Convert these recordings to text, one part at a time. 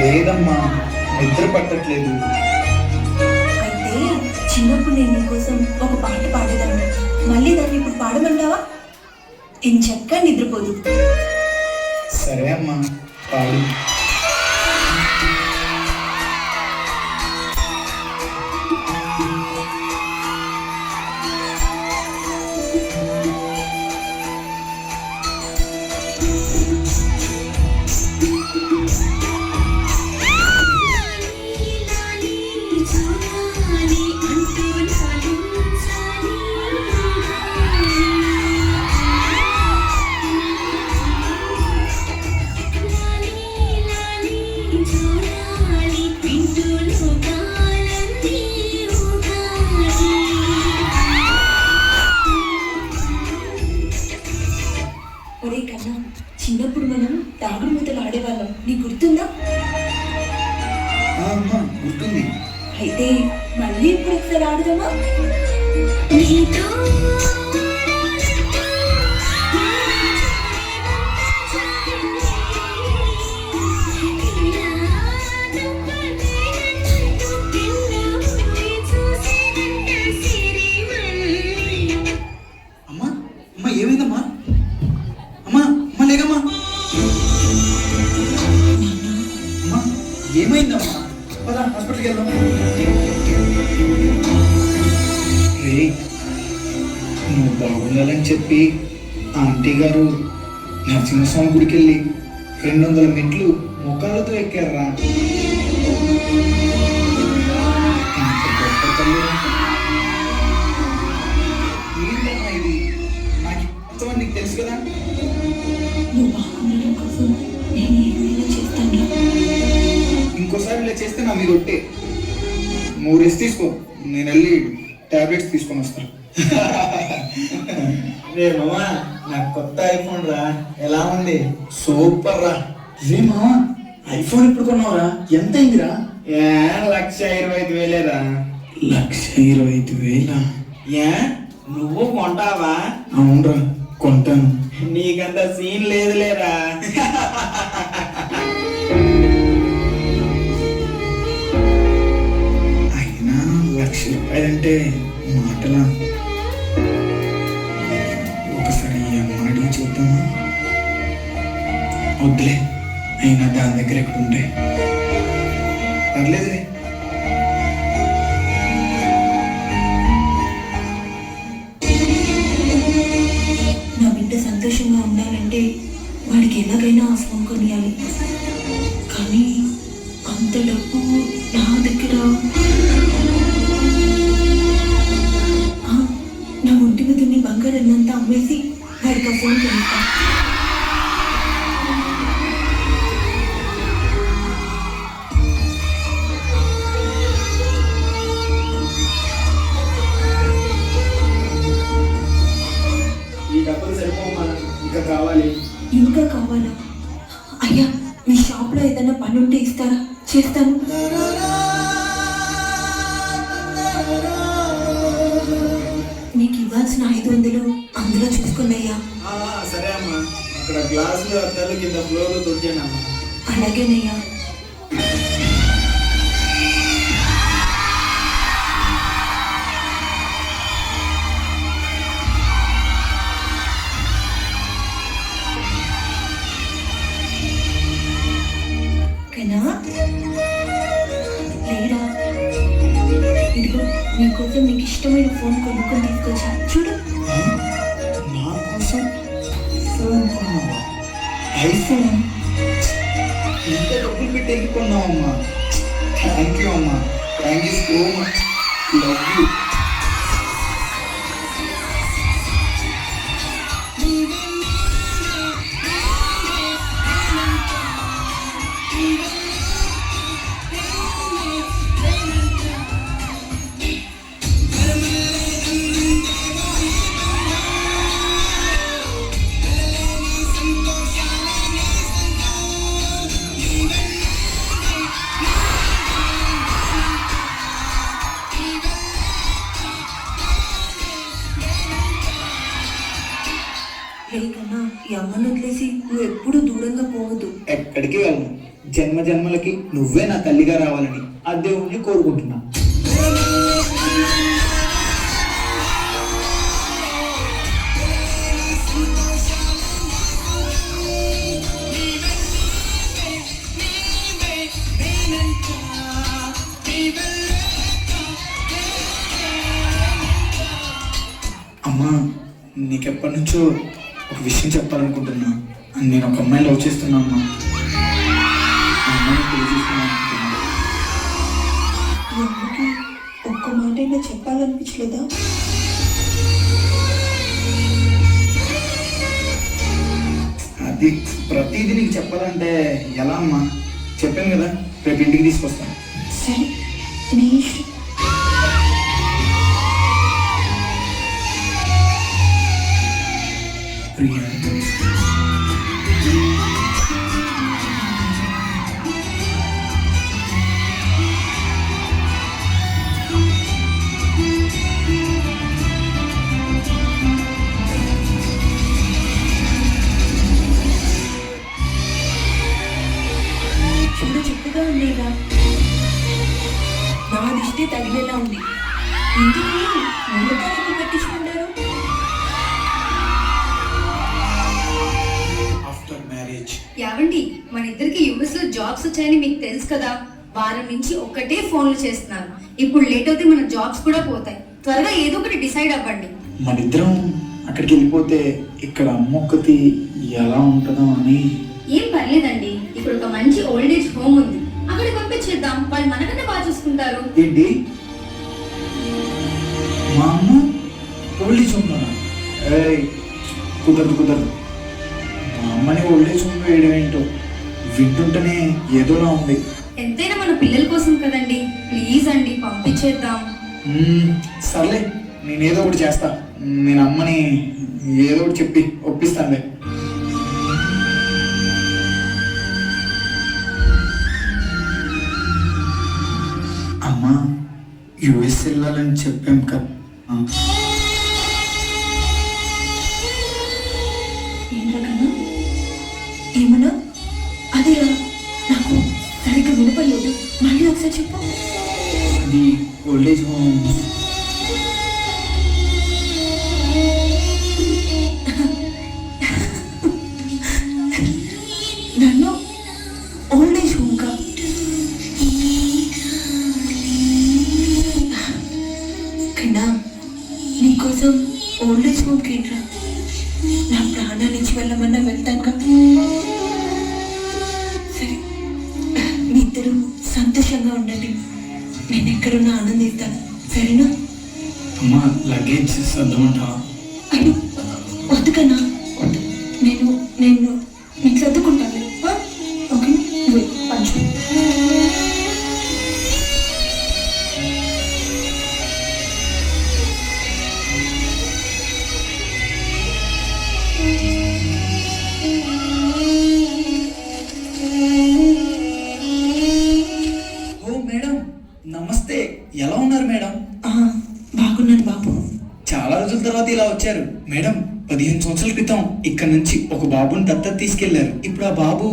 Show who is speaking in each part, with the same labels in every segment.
Speaker 1: లేదమ్మా, నిద్ర పట్టట్లేదు.
Speaker 2: అయితే చిన్నప్పుడు నేను నీకోసం ఒక పాట పాడేదాన్ని, మళ్ళీ దాన్ని ఇప్పుడు పాడమంటావా? ఎంచక్కా నిద్రపోదు.
Speaker 1: సరే అమ్మా, పాడు.
Speaker 2: ఒరే కన్నా, చిన్నప్పుడు మనం దాగుడు మూతలు ఆడేవాళ్ళం, నీకు గుర్తుందా?
Speaker 1: అమ్మా గుర్తుంది.
Speaker 2: అయితే మళ్ళీ ఇప్పుడు ఒకసారి ఆడదామా?
Speaker 1: అమ్మా అమ్మా ఏమైందమ్మా? అమ్మా అమ్మా లేకమ్మా. అమ్మా ఏమైందమ్మా? పద హాస్పిటల్కి వెళ్దాం. రే, నువ్వు బాగుండాలని చెప్పి ఆంటీ గారు నరసింహస్వామి గుడికి వెళ్ళి 200 మెట్లు ముఖాలతో ఎక్కారా. ఎంత గొప్ప తల్లిరా. ఏంటమ్మా ఇది? నాకు మొత్తం నీకు తెలుసు కదా.
Speaker 2: నువ్వు బాగుండడం కోసం నేను ఏమైనా చేస్తాను.
Speaker 1: ఇంకోసారి ఇలా చేస్తే నా మీద ఒట్టే. 3 రెస్ట్ తీసుకో, నేను వెళ్ళి టాబ్లెట్స్ తీసుకొని వస్తాను.
Speaker 3: రే మామా, నాకు కొత్త ఐఫోన్ రా, ఎలా ఉంది?
Speaker 1: సూపర్ రా. రే మావా, ఐఫోన్ ఇప్పుడు కొన్నావురా? ఎంత అయిందిరా?
Speaker 3: 1,25,000 రా.
Speaker 1: 1,25,000?
Speaker 3: ఏ, నువ్వు కొంటావా?
Speaker 1: అవునరా, కొంటాను.
Speaker 3: నీకంత సీన్ లేదులేరా.
Speaker 1: అయినా 1,00,000 రూపాయలంటే మాటలా? ఒకసారి అమ్మడి చూద్దామా? వద్దులే, అయినా దాని దగ్గర ఎక్కడ ఉంటే పర్లేదులే.
Speaker 2: నా బిడ్డ సంతోషంగా ఉండాలంటే వాడికి ఎలాగైనా ఆ ఫోన్ కొనియాలి. కానీ అంత డబ్బు నా దగ్గర. నా ఒంటి మీద ఉన్న బంగారాన్నంతా అమ్మేసి వాడికి ఆ ఫోన్ కొనిస్తా.
Speaker 3: ఈ డబ్బులు సరిపోమా, ఇంకా కావాలి.
Speaker 2: ఇంకా కావాలా? అయ్యా, మీ షాప్లో ఏదైనా పని ఉంటే ఇస్తారా? చేస్తాను. నీకు ఇవ్వాల్సిన 500 అందులో చూసుకోండి అయ్యా.
Speaker 3: సరే అమ్మా, అక్కడ గ్లాసులు అద్దాలు కింద ఫ్లోర్లు దొరికానమ్మా.
Speaker 2: అలాగేనయ్యా. కన్నా లేరా? ఇదిగో నీకోసం నీకు ఇష్టమైన ఫోన్ కొనుక్కొని తీసుకొచ్చా, చూడు.
Speaker 1: నా కోసం ఫోన్ కొన్నావా? ఐఫోన్? ఎంత డబ్బులు పెట్టి ఎక్కికొన్నావమ్మా? థ్యాంక్ యూ అమ్మా, thank you so much. Love you.
Speaker 2: Hey కన్నా, ఈ అమ్మను వదిలేసి నువ్వు ఎప్పుడు దూరంగా పోవద్దు.
Speaker 1: ఎక్కడికి వెళ్ళను, జన్మ జన్మలకి నువ్వే నా తల్లిగా రావాలని ఆ దేవుణ్ణి కోరుకుంటున్నా. అమ్మా, నీకెప్పటి నుంచో ఒక విషయం చెప్పాలనుకుంటున్నా. నేను ఒక అమ్మాయిని లవ్ చేస్తున్నా అమ్మా. ఆ అమ్మాయిని పెళ్లి చేసుకున్నాను అనుకుంటున్నా.
Speaker 2: ఈ అమ్మకి ఒక్క మాటైనా చెప్పాలనిపించలేదా?
Speaker 1: అది ప్రతిదీ నీకు చెప్పాలంటే ఎలా అమ్మా? చెప్పాను కదా, రేపు ఇంటికి తీసుకొస్తాను.
Speaker 2: సరే, నీ ఇష్టం.
Speaker 1: ప్రియా,
Speaker 2: చూడు చక్కగా ఉండేదా? నా దిష్టి తగిలేలా ఉంది. ఇంటికి ముందుకు పట్టించుకుంటారు.
Speaker 1: ఆఫ్టర్ మ్యారేజ్
Speaker 4: యావండి, మన ఇద్దరికి యుఎస్ లో జాబ్స్ వచ్చాయని మీకు తెలుసు కదా. వారం నుంచి ఒక్కటే ఫోన్లు చేస్తున్నారు. ఇప్పుడు లేట్ అవుతే మన జాబ్స్ కూడా పోతాయి. త్వరగా ఏదో ఒకటి డిసైడ్ అవ్వండి.
Speaker 1: మనిద్దరం అక్కడికి వెళ్ళిపోతే ఇక్కడ అమ్మొక్కతి ఎలా ఉంటుందో అని.
Speaker 4: ఏం పర్లేదండి, ఇక్కడ ఒక మంచి ఓల్డ్ ఏజ్ హోమ్ ఉంది. అక్కడికి పంపించేద్దాం, వాళ్ళు మనకన్నా బాగా చూసుకుంటారు.
Speaker 1: ఏంటి, మా అమ్మ ఓల్డేజ్ హోమ్లోనా? ఏయ్, కుదరదు కుదరదు. మా అమ్మని ఓల్డేజ్ హోమ్ వేయడం ఏంటో వింటుంటేనే ఏదోలా ఉంది.
Speaker 4: ఎంతైనా మన పిల్లల కోసం కదండి. ప్లీజ్ అండి, పంపించేద్దాం.
Speaker 1: సర్లే, నేనేదో ఒకటి చేస్తా. నేను అమ్మని ఏదో ఒకటి చెప్పి ఒప్పిస్తానులే. అమ్మా, యుఎస్ వెళ్ళాలని చెప్పాం కదా.
Speaker 2: ఏంటన్నా ఏమన్నా? అదే నాకు సరిగ్గా వినపడలేదు. మళ్ళీ ఒకసారి చెప్పు.
Speaker 1: అది ఓల్డేజ్ హోమ్.
Speaker 2: నన్ను ఓల్డేజ్ హోమ్గా? కన్నా, నీకోసం ఓల్డేజ్ హోమ్కి ఏంట్రా? నా ప్రాణాల నుంచి వెళ్ళమన్నా వెళ్తానుగా. సరే, మీ ఇద్దరు సంతోషంగా ఉండండి. నేను ఎక్కడున్నా ఆనందిస్తాను, సరేనా?
Speaker 1: అమ్మా, లగేజ్ సర్దమంటావా?
Speaker 2: అయ్యో, వద్దు కన్నా, వద్దు. నేను నేను నేను సర్దుకుంటాను. ఓకే, నువ్వు పంచు.
Speaker 1: ఓ మేడం, నమస్తే. ఎలా ఉన్నారు మేడం?
Speaker 2: బాగున్నాను బాబు.
Speaker 1: చాలా రోజుల తర్వాత ఇలా వచ్చారు మేడం. 15 సంవత్సరాల క్రితం ఇక్కడ నుంచి ఒక బాబుని దత్తత తీసుకెళ్లారు. ఇప్పుడు ఆ బాబు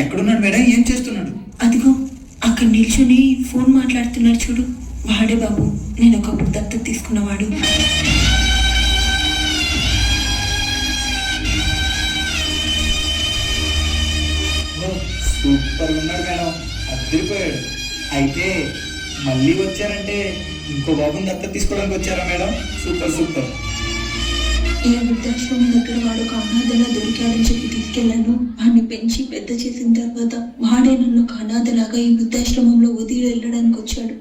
Speaker 1: ఎక్కడున్నాడు మేడం? ఏం చేస్తున్నాడు?
Speaker 2: అదిగో అక్కడ నిల్చొని ఫోన్ మాట్లాడుతున్నాడు చూడు, వాడే బాబు. నేను ఒకప్పుడు దత్తత తీసుకున్నవాడు.
Speaker 1: సూపర్ ఉన్నాడు మేడం, అద్దరిపోయాడు. అయితే మళ్ళీ వచ్చారంటే ఇంకో బాబుని దత్తత తీసుకోవడానికి వచ్చారా మేడం? Super super.
Speaker 2: ఈ వృద్ధాశ్రమం దగ్గర వాడు ఒక అనాథలా దొరికాడని చెప్పి తీసుకెళ్లాను. వాడిని పెంచి పెద్ద చేసిన తర్వాత వాడే నన్ను ఒక అనాథలాగా ఈ వృద్ధాశ్రమంలో వదిలి వెళ్ళడానికి వచ్చాడు.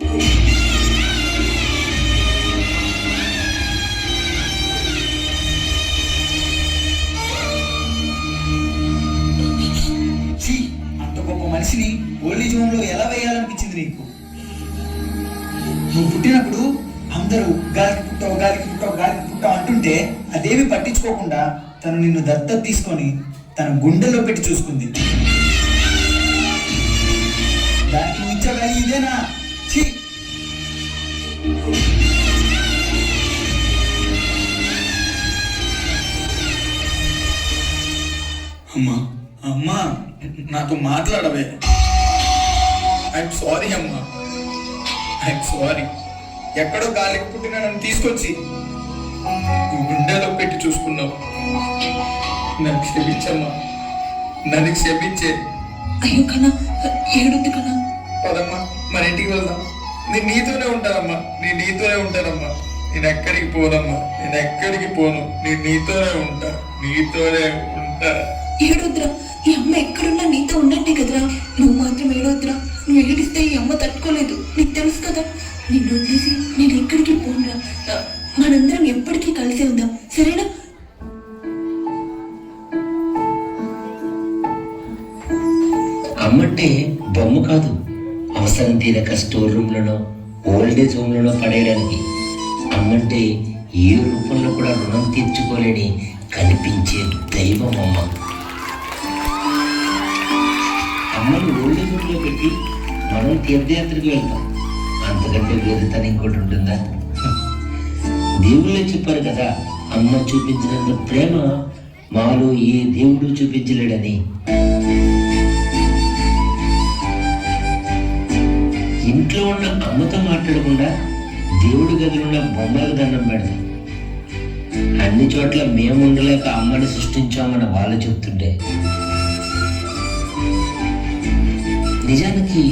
Speaker 1: అంత గొప్ప మనిషిని ఓల్డేజ్ హోమ్ లో ఎలా వేయాలనిపించింది నీకు? నువ్వు పుట్టినప్పుడు అందరూ గాలికి పుట్టావు, గాలికి పుట్టావు, గాలికి పుట్టావు అంటుంటే అదేమి పట్టించుకోకుండా తను నిన్ను దత్తత తీసుకొని తన గుండెలో పెట్టి చూసుకుంది. దానికి నువ్వు ఇచ్చే వాల్యూ ఇదేనా? ఛీ! అమ్మా, అమ్మా, నాతో మాట్లాడవే. ఐఎమ్ సారీ అమ్మా, ఐఎమ్ సారీ. ఎక్కడో గాలికి పుట్టిన నన్ను తీసుకొచ్చి గుండెలో పెట్టి చూసుకున్నావు. నన్ను క్షమించమ్మా, నన్ను క్షమించే.
Speaker 2: అయ్యో కన్నా, ఏడుద్దు కన్నా.
Speaker 1: పదమ్మా, మన ఇంటికి వెళ్దాం. నేను నీతోనే ఉంటానమ్మా, నేను నీతోనే ఉంటానమ్మా. నేను ఎక్కడికి పోనమ్మా, నేను ఎక్కడికి పోను. నేను నీతోనే ఉంటా, నీతోనే ఉంటా.
Speaker 2: ఏడొద్దురా, ఈ అమ్మ ఎక్కడున్నా నీతో ఉన్నట్టే కదరా. నువ్వు మాత్రం ఏడొద్దురా. నువ్వు ఏడిస్తే ఈ అమ్మ తట్టుకోలేదు, నీకు తెలుసు కదా. నిన్ను వదిలేసి నేను ఎక్కడికి పోనురా. మనందరం ఎప్పటికీ కలిసే ఉందాం, సరేనా?
Speaker 5: అమ్మంటే బొమ్మ కాదు, అవసరం తీరక స్టోర్ రూమ్లోనో ఓల్డేజ్ హోమ్లోనో పడేయడానికి. అమ్మంటే ఏ రూపంలో కూడా రుణం తీర్చుకోలేని కనిపించే దైవం అమ్మ. అమ్మను ఓల్డేజ్ హోమ్లో పెట్టి మనం తీర్థయాత్రకు వెళ్తాం, అంతకంటే వేరే తన ఇంకోటి ఉంటుందా? దేవుళ్ళే చెప్పారు కదా, అమ్మ చూపించినంత ప్రేమ మాలో ఏ దేవుడు చూపించలేడని. ఇంట్లో ఉన్న అమ్మతో మాట్లాడకుండా దేవుడి గదిలో ఉన్న బొమ్మలకు దండం పెడతాం. అన్ని చోట్ల మేము ఉండలేక అమ్మని సృష్టించామని వాళ్ళు చెప్తుంటే, నిజానికి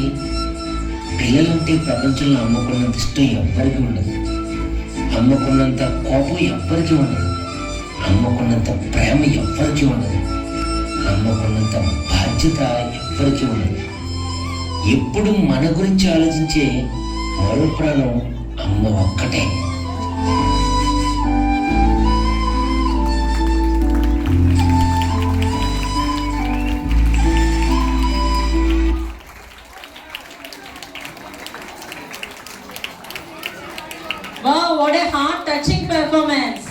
Speaker 5: పిల్లలంటే ప్రపంచంలో అమ్మకున్నంత ఇష్టం ఎవ్వరికి ఉండదు, అమ్మకున్నంత కోపం ఎవ్వరికి ఉండదు, అమ్మకున్నంత ప్రేమ ఎవ్వరికి ఉండదు, అమ్మకున్నంత బాధ్యత ఎవ్వరికి ఉండదు. ఎప్పుడు మన గురించి ఆలోచించే మరో ప్రాణం అమ్మ ఒక్కటే.
Speaker 6: Wow, what a heart-touching performance.